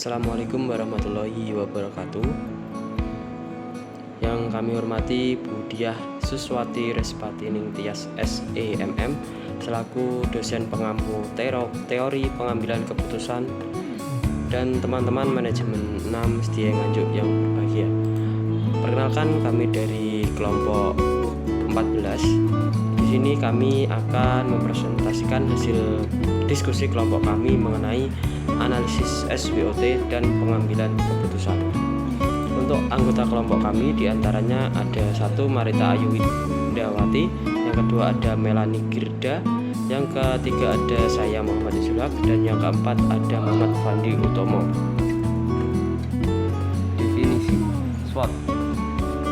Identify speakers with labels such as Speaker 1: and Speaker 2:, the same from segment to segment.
Speaker 1: Assalamualaikum warahmatullahi wabarakatuh. Yang kami hormati Bu Diah Suswati Respatining Tias SEMM selaku dosen pengampu teori pengambilan keputusan dan teman-teman manajemen 6 Setia Nganjuk yang berbahagia. Perkenalkan, kami dari kelompok 14. Di sini kami akan mempresentasikan hasil diskusi kelompok kami mengenai analisis SWOT dan pengambilan keputusan. Untuk anggota kelompok kami diantaranya ada 1 Marita Ayu Windawati, yang kedua ada Melani Girda, yang ketiga ada saya Muhammad Zulak, dan yang keempat ada Muhammad Fandi Utomo. Definisi SWOT.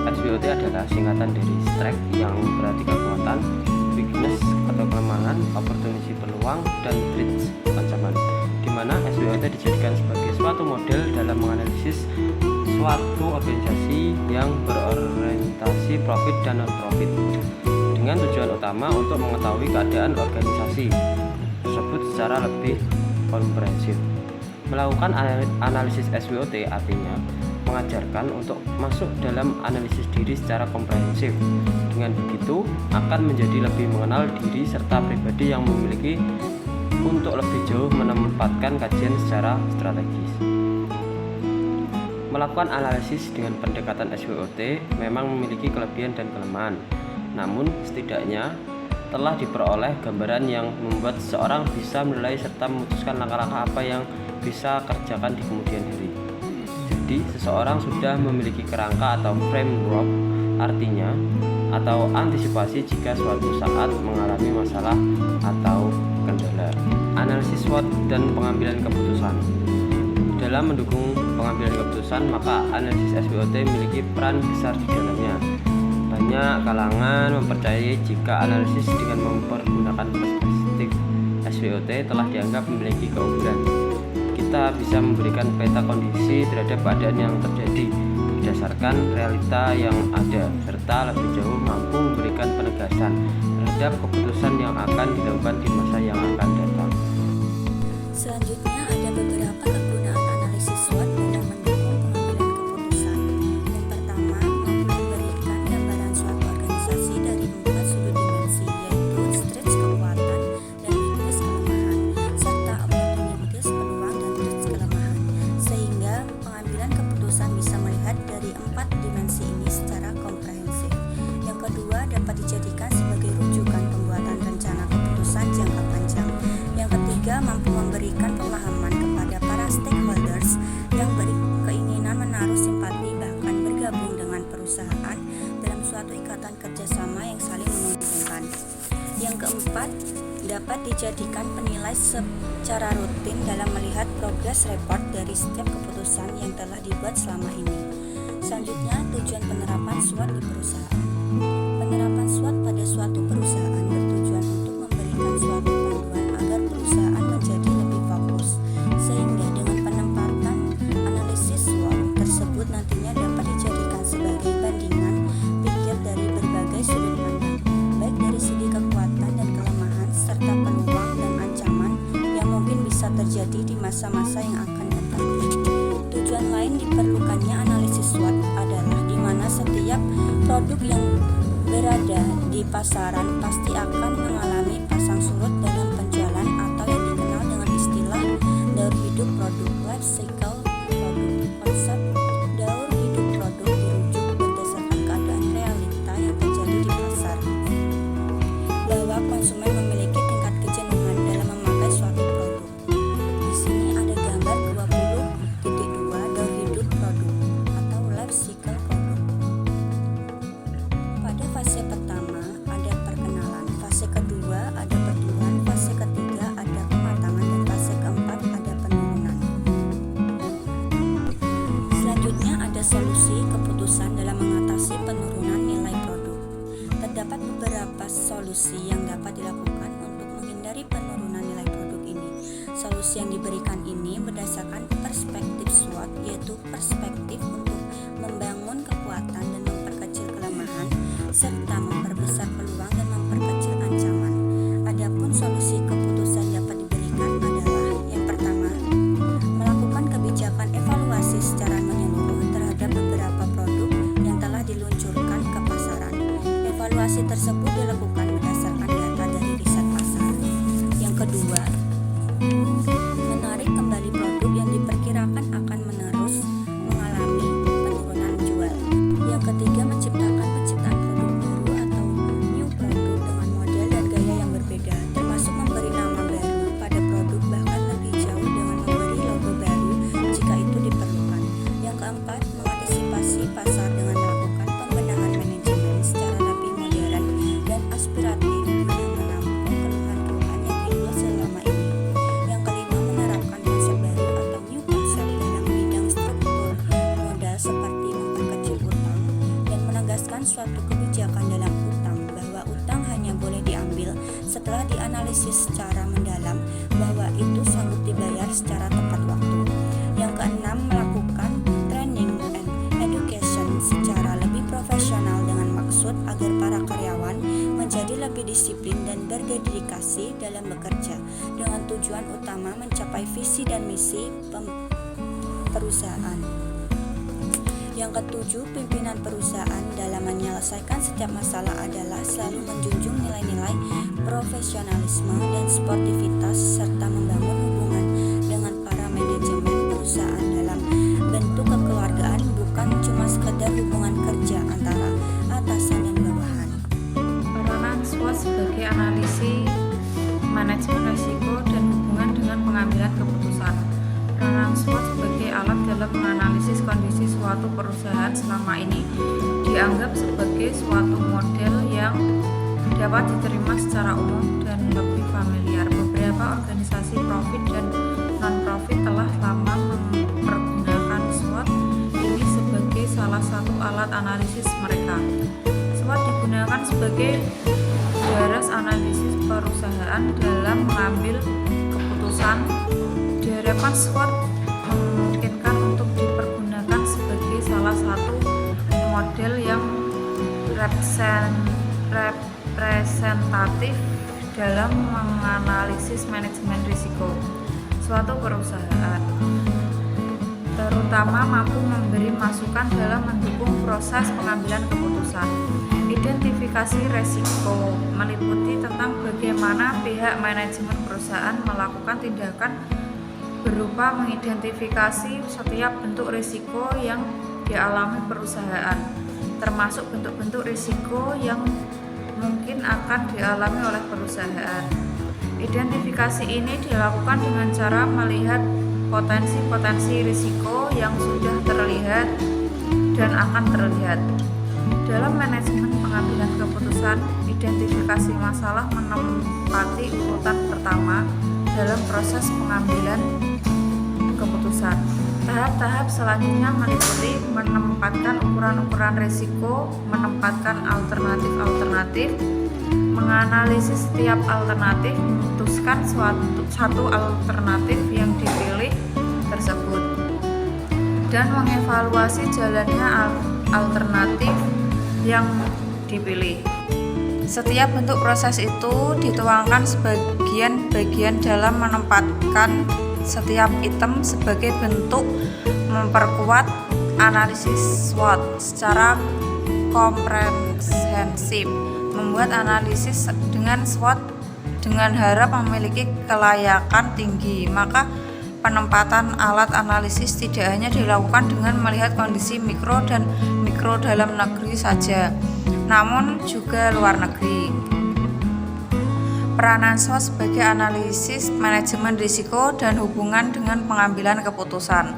Speaker 1: SWOT adalah singkatan dari strength yang berarti kekuatan, weakness atau kelemahan, opportunity peluang, dan threats ancaman, di mana SWOT dijadikan sebagai suatu model dalam menganalisis suatu organisasi yang berorientasi profit dan non-profit, dengan tujuan utama untuk mengetahui keadaan organisasi tersebut secara lebih komprehensif. Melakukan analisis SWOT artinya mengajarkan untuk masuk dalam analisis diri secara komprehensif. Dengan begitu akan menjadi lebih mengenal diri serta pribadi yang memiliki untuk lebih jauh menempatkan kajian secara strategis. Melakukan analisis dengan pendekatan SWOT memang memiliki kelebihan dan kelemahan, namun setidaknya telah diperoleh gambaran yang membuat seseorang bisa menilai serta memutuskan langkah-langkah apa yang bisa kerjakan di kemudian hari. Jadi seseorang sudah memiliki kerangka atau framework, artinya atau antisipasi jika suatu saat mengalami masalah atau kendala. Analisis SWOT dan pengambilan keputusan. Dalam mendukung pengambilan keputusan, maka analisis SWOT memiliki peran besar di dalamnya. Banyak kalangan mempercayai jika analisis dengan mempergunakan perspektif SWOT telah dianggap memiliki keunggulan. Kita bisa memberikan peta kondisi terhadap keadaan yang terjadi berdasarkan realita yang ada, serta lebih jauh mampu memberikan penegasan terhadap keputusan yang akan dilakukan di masa yang akan datang.
Speaker 2: Selanjutnya ada beberapa kegunaan analisis SWOT dalam mendukung pengambilan keputusan. Yang pertama, mampu memberikan gambaran suatu organisasi dari 4 sudut dimensi, yaitu strength kekuatan dan weakness kelemahan, serta opportunities peluang dan threats kelemahan, sehingga pengambilan keputusan bisa melihat dari 4 dimensi ini secara komprehensif. Yang kedua, dapat dijadikan sebagai rujukan pembuatan rencana keputusan jangka panjang. Yang ketiga, mampu memberikan pemahaman kepada para stakeholders yang berkeinginan menaruh simpati bahkan bergabung dengan perusahaan dalam suatu ikatan kerjasama yang saling menguntungkan. Yang keempat, dapat dijadikan penilai secara rutin dalam melihat progress report dari setiap keputusan yang telah dibuat selama ini. Selanjutnya, tujuan penerapan SWOT di perusahaan. Penerapan SWOT pada suatu perusahaan bertujuan untuk memberikan suatu panduan agar perusahaan menjadi lebih fokus, sehingga dengan penempatan analisis SWOT tersebut nantinya dapat dijadikan sebagai bandingan pikir dari berbagai sudut pandang, baik dari segi kekuatan dan kelemahan serta peluang dan ancaman yang mungkin bisa terjadi di masa-masa yang akan datang. Tujuan lain diperlukannya analisis SWOT adalah di mana setiap produk yang berada di pasaran pasti akan mengalami pasang surut dalam penjualan atau yang dikenal dengan istilah daur hidup produk, life cycle produk. Konsep daur hidup produk dirujuk berdasarkan keadaan realita yang terjadi di pasar, bahwa konsumen memiliki tingkat kejenuhan dalam memakai suatu produk. Di sini ada gambar 20.2 daur hidup produk atau life cycle produk. Pada fase pertama ada perkenalan, fase kedua ada pertumbuhan, fase ketiga ada kematangan, dan fase keempat ada penurunan. Selanjutnya ada solusi keputusan dalam mengatasi penurunan nilai produk. Terdapat beberapa solusi yang dapat dilakukan untuk menghindari penurunan nilai produk ini. Solusi yang diberikan ini berdasarkan perspektif SWOT, yaitu perspektif untuk membangun kekuatan dan memperkecil kelemahan, serta memperbesar peluang dan memperkecil ancaman. Adapun solusi keputusan dapat diberikan adalah yang pertama, melakukan kebijakan tersebut dilakukan berdasarkan data dari riset pasar. Yang kedua, menarik kembali produk yang diperkirakan akan menerus mengalami penurunan jual. Yang ketiga, menciptakan produk baru atau new produk dengan model dan gaya yang berbeda, termasuk memberi nama baru pada produk, bahkan lebih jauh dengan memberi logo baru jika itu diperlukan. Yang keempat, mengantisipasi pasar dengan melakukan pembenahan manajemen secara lebih modern dan aspiratif guna menampung keluhan-keluhan yang timbul selama ini. Yang kelima, menerapkan konsep baru atau new concept dalam bidang struktur modal seperti memperkecil utang dan menegaskan suatu kebijakan dalam utang bahwa utang hanya boleh diambil setelah dianalisis secara mendalam bahwa itu sanggup dibayar secara tepat waktu. Yang keenam, melakukan training and education secara lebih profesional dengan maksud agar para karyawan menjadi lebih disiplin dan berdedikasi dalam bekerja dengan tujuan utama mencapai visi dan misi perusahaan. Yang ketujuh, pimpinan perusahaan dalam menyelesaikan setiap masalah adalah selalu menjunjung nilai-nilai profesionalisme dan sportivitas serta membangun hubungan dengan para manajemen perusahaan dalam bentuk kekeluargaan, bukan cuma sekedar hubungan kerja antara atasan dan bawahan.
Speaker 3: Peranan SWOT sebagai analisis manajemen risiko dan hubungan dengan pengambilan keputusan. Peranan SWOT sebagai alat dalam menganalisis kondisi suatu perusahaan selama ini dianggap sebagai suatu model yang dapat diterima secara umum dan lebih familiar. Beberapa organisasi profit dan non-profit telah lama mempergunakan SWOT ini sebagai salah satu alat analisis mereka. SWOT digunakan sebagai garis analisis perusahaan dalam mengambil keputusan. Derepan SWOT memungkinkan untuk dipergunakan sebagai salah satu model yang representatif dalam menganalisis manajemen risiko suatu perusahaan, terutama mampu memberi masukan dalam mendukung proses pengambilan keputusan. Identifikasi risiko meliputi tentang bagaimana pihak manajemen perusahaan melakukan tindakan berupa mengidentifikasi setiap bentuk risiko yang dialami perusahaan, termasuk bentuk-bentuk risiko yang mungkin akan dialami oleh perusahaan. Identifikasi ini dilakukan dengan cara melihat potensi-potensi risiko yang sudah terlihat dan akan terlihat. Dalam manajemen pengambilan keputusan, identifikasi masalah menempati urutan pertama dalam proses pengambilan keputusan. Tahap-tahap selanjutnya meliputi menempatkan ukuran-ukuran risiko, menempatkan alternatif-alternatif, menganalisis setiap alternatif, memutuskan satu alternatif yang dipilih tersebut, dan mengevaluasi jalannya alternatif yang dipilih. Setiap bentuk proses itu dituangkan sebagian-bagian dalam menempatkan setiap item sebagai bentuk memperkuat analisis SWOT secara komprehensif. Membuat analisis dengan SWOT dengan harap memiliki kelayakan tinggi, maka penempatan alat analisis tidak hanya dilakukan dengan melihat kondisi mikro dan mikro dalam negeri saja, namun juga luar negeri. Peranan SWOT sebagai analisis manajemen risiko dan hubungan dengan pengambilan keputusan.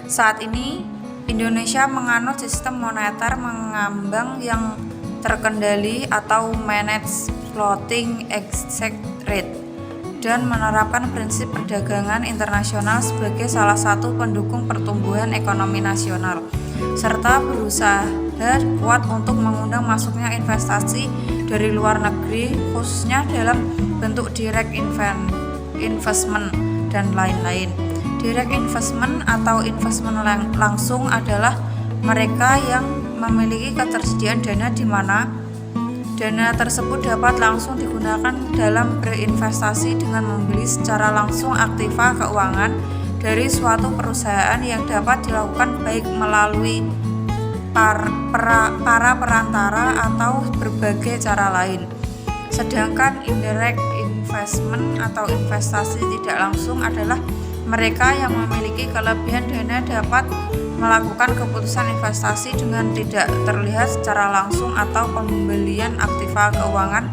Speaker 3: Saat ini, Indonesia menganut sistem moneter mengambang yang terkendali atau managed floating exchange rate dan menerapkan prinsip perdagangan internasional sebagai salah satu pendukung pertumbuhan ekonomi nasional, serta berusaha kuat untuk mengundang masuknya investasi dari luar negeri, khususnya dalam bentuk direct investment dan lain-lain. Direct investment atau investment langsung adalah mereka yang memiliki ketersediaan dana di mana dana tersebut dapat langsung digunakan dalam berinvestasi dengan membeli secara langsung aktiva keuangan dari suatu perusahaan yang dapat dilakukan baik melalui para perantara atau berbagai cara lain. Sedangkan indirect investment atau investasi tidak langsung adalah mereka yang memiliki kelebihan dana dapat melakukan keputusan investasi dengan tidak terlihat secara langsung atau pembelian aktiva keuangan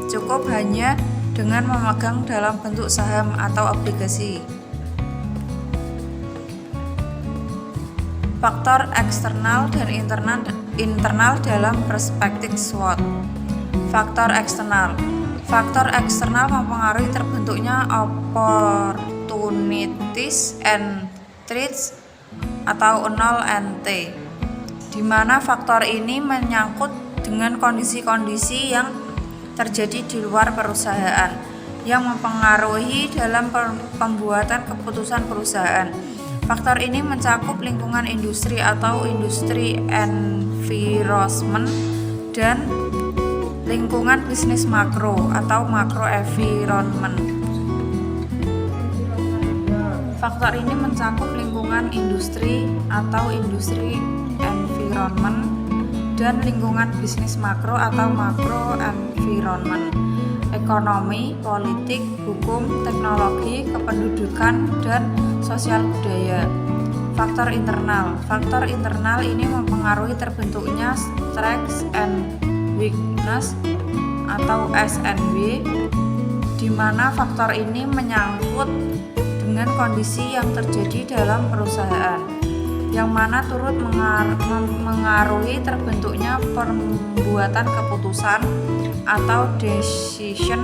Speaker 3: cukup hanya dengan memegang dalam bentuk saham atau obligasi. Faktor eksternal dan internal dalam perspektif SWOT. Faktor eksternal mempengaruhi terbentuknya opportunities and threats atau 0NT, di mana faktor ini menyangkut dengan kondisi-kondisi yang terjadi di luar perusahaan yang mempengaruhi dalam pembuatan keputusan perusahaan. Faktor ini mencakup lingkungan industri atau industri environment dan lingkungan bisnis makro atau makro environment. Faktor ini mencakup lingkungan industri atau industri environment dan lingkungan bisnis makro atau makro environment, ekonomi, politik, hukum, teknologi, kependudukan, dan sosial budaya. Faktor internal ini mempengaruhi terbentuknya strengths and weakness atau SNW, di mana faktor ini menyangkut dengan kondisi yang terjadi dalam perusahaan, yang mana turut mengaruhi terbentuknya pembuatan keputusan atau decision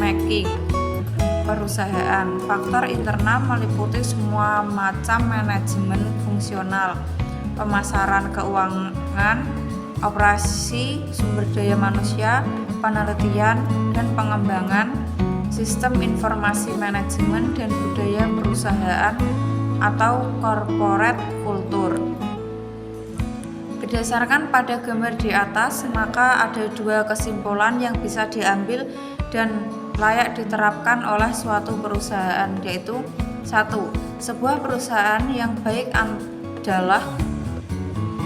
Speaker 3: making perusahaan. Faktor internal meliputi semua macam manajemen fungsional, pemasaran keuangan, operasi sumber daya manusia, penelitian dan pengembangan, sistem informasi manajemen dan budaya perusahaan atau corporate culture. Berdasarkan pada gambar di atas, maka ada dua kesimpulan yang bisa diambil dan layak diterapkan oleh suatu perusahaan, yaitu 1. Sebuah perusahaan yang baik adalah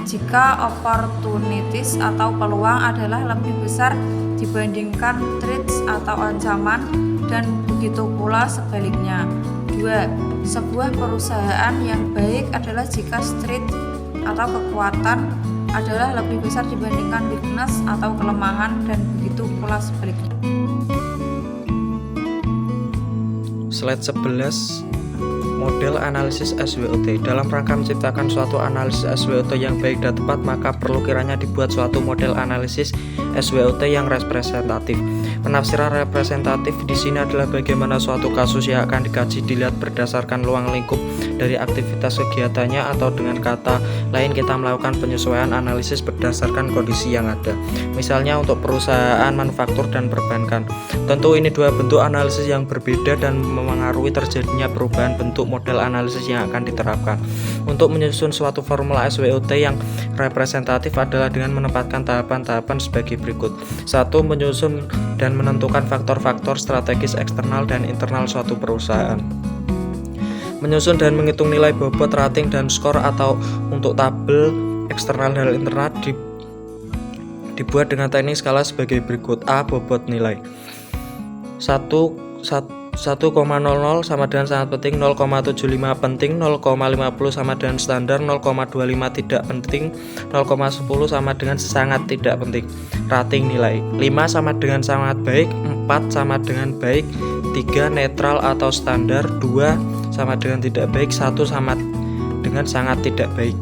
Speaker 3: jika opportunities atau peluang adalah lebih besar dibandingkan threats atau ancaman, dan begitu pula sebaliknya. 2. Sebuah perusahaan yang baik adalah jika strength atau kekuatan adalah lebih besar dibandingkan weakness atau kelemahan, dan begitu pula sebaliknya.
Speaker 4: Slide 11. Model analisis SWOT. Dalam rangka menciptakan suatu analisis SWOT yang baik dan tepat, maka perlu kiranya dibuat suatu model analisis SWOT yang representatif. Penafsiran representatif di sini adalah bagaimana suatu kasus yang akan dikaji dilihat berdasarkan ruang lingkup dari aktivitas kegiatannya, atau dengan kata lain kita melakukan penyesuaian analisis berdasarkan kondisi yang ada. Misalnya untuk perusahaan manufaktur dan perbankan. Tentu ini dua bentuk analisis yang berbeda dan memengaruhi terjadinya perubahan bentuk model analisis yang akan diterapkan. Untuk menyusun suatu formula SWOT yang representatif adalah dengan menempatkan tahapan-tahapan sebagai berikut. 1. Menyusun dan menentukan faktor-faktor strategis eksternal dan internal suatu perusahaan. Menyusun dan menghitung nilai bobot, rating, dan skor atau untuk tabel eksternal dan internal dibuat dengan teknik skala sebagai berikut. A. Bobot nilai 1,00 sama dengan sangat penting, 0,75 penting, 0,50 sama dengan standar, 0,25 tidak penting, 0,10 sama dengan sangat tidak penting. Rating nilai 5 sama dengan sangat baik, 4 sama dengan baik, 3 netral atau standar, 2 sama dengan tidak baik, 1 sama dengan sangat tidak baik.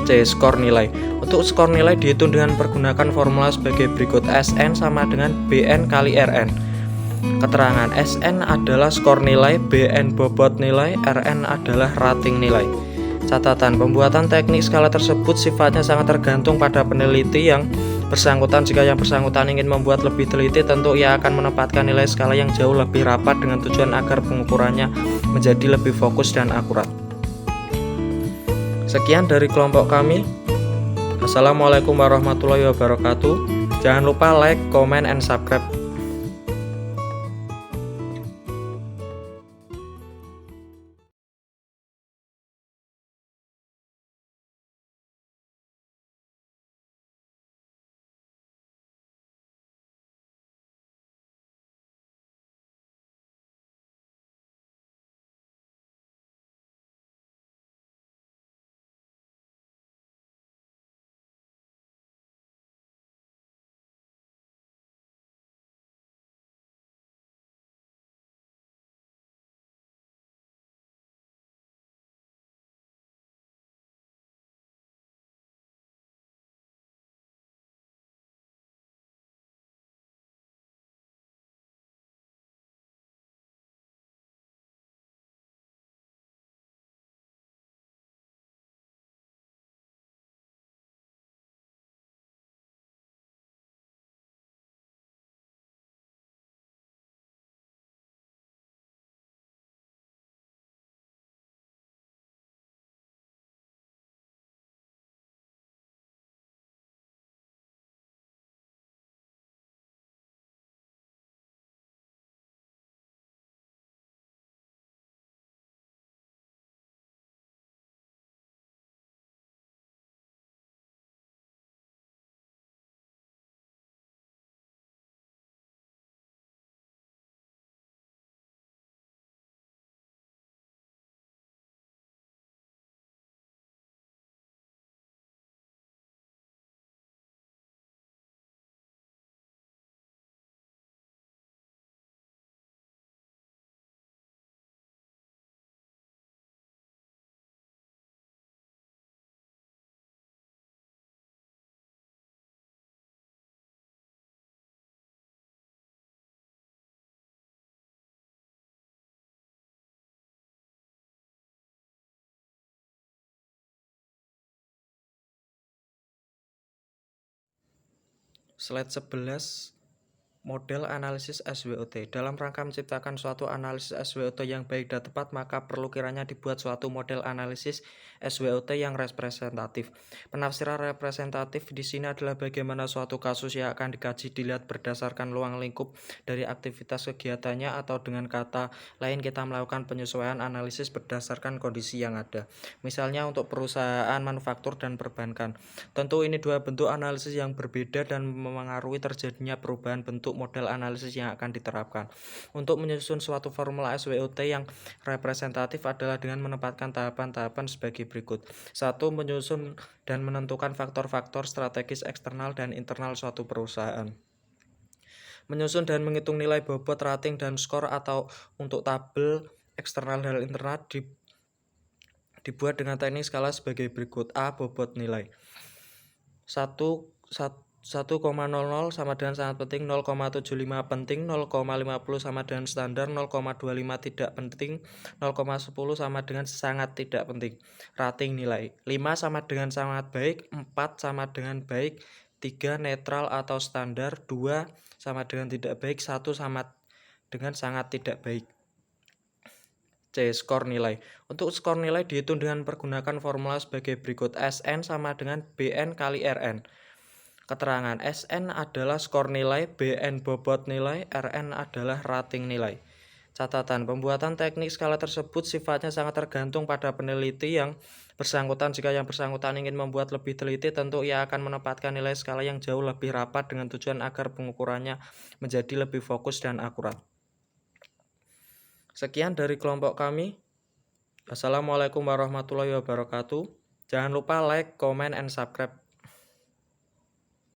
Speaker 4: C. Skor nilai. Untuk skor nilai dihitung dengan menggunakan formula sebagai berikut. SN sama dengan BN kali RN. Keterangan: SN adalah skor nilai, BN bobot nilai, RN adalah rating nilai. Catatan: pembuatan teknik skala tersebut sifatnya sangat tergantung pada peneliti yang bersangkutan. Jika yang bersangkutan ingin membuat lebih teliti, tentu ia akan menempatkan nilai skala yang jauh lebih rapat dengan tujuan agar pengukurannya menjadi lebih fokus dan akurat. Sekian dari kelompok kami. Assalamualaikum warahmatullahi wabarakatuh. Jangan lupa like, comment, and subscribe. Slide 11, model analisis SWOT. Dalam rangka menciptakan suatu analisis SWOT yang baik dan tepat, maka perlu kiranya dibuat suatu model analisis SWOT yang representatif. Penafsiran representatif di sini adalah bagaimana suatu kasus yang akan dikaji dilihat berdasarkan ruang lingkup dari aktivitas kegiatannya, atau dengan kata lain kita melakukan penyesuaian analisis berdasarkan kondisi yang ada. Misalnya untuk perusahaan manufaktur dan perbankan. Tentu ini dua bentuk analisis yang berbeda dan memengaruhi terjadinya perubahan bentuk model analisis yang akan diterapkan. Untuk menyusun suatu formula SWOT yang representatif adalah dengan menempatkan tahapan-tahapan sebagai berikut. 1. Menyusun dan menentukan faktor-faktor strategis eksternal dan internal suatu perusahaan. Menyusun dan menghitung nilai bobot, rating, dan skor atau untuk tabel eksternal dan internal dibuat dengan teknik skala sebagai berikut. A. Bobot nilai 1,00 sama dengan sangat penting, 0,75 penting, 0,50 sama dengan standar, 0,25 tidak penting, 0,10 sama dengan sangat tidak penting. Rating nilai 5 sama dengan sangat baik, 4 sama dengan baik, 3 netral atau standar, 2 sama dengan tidak baik, 1 sama dengan sangat tidak baik. C. Skor nilai. Untuk skor nilai dihitung dengan menggunakan formula sebagai berikut. SN sama dengan BN kali RN. Keterangan: SN adalah skor nilai, BN bobot nilai, RN adalah rating nilai. Catatan: pembuatan teknik skala tersebut sifatnya sangat tergantung pada peneliti yang bersangkutan. Jika yang bersangkutan ingin membuat lebih teliti, tentu ia akan menempatkan nilai skala yang jauh lebih rapat dengan tujuan agar pengukurannya menjadi lebih fokus dan akurat. Sekian dari kelompok kami. Assalamualaikum warahmatullahi wabarakatuh. Jangan lupa like, comment, and subscribe.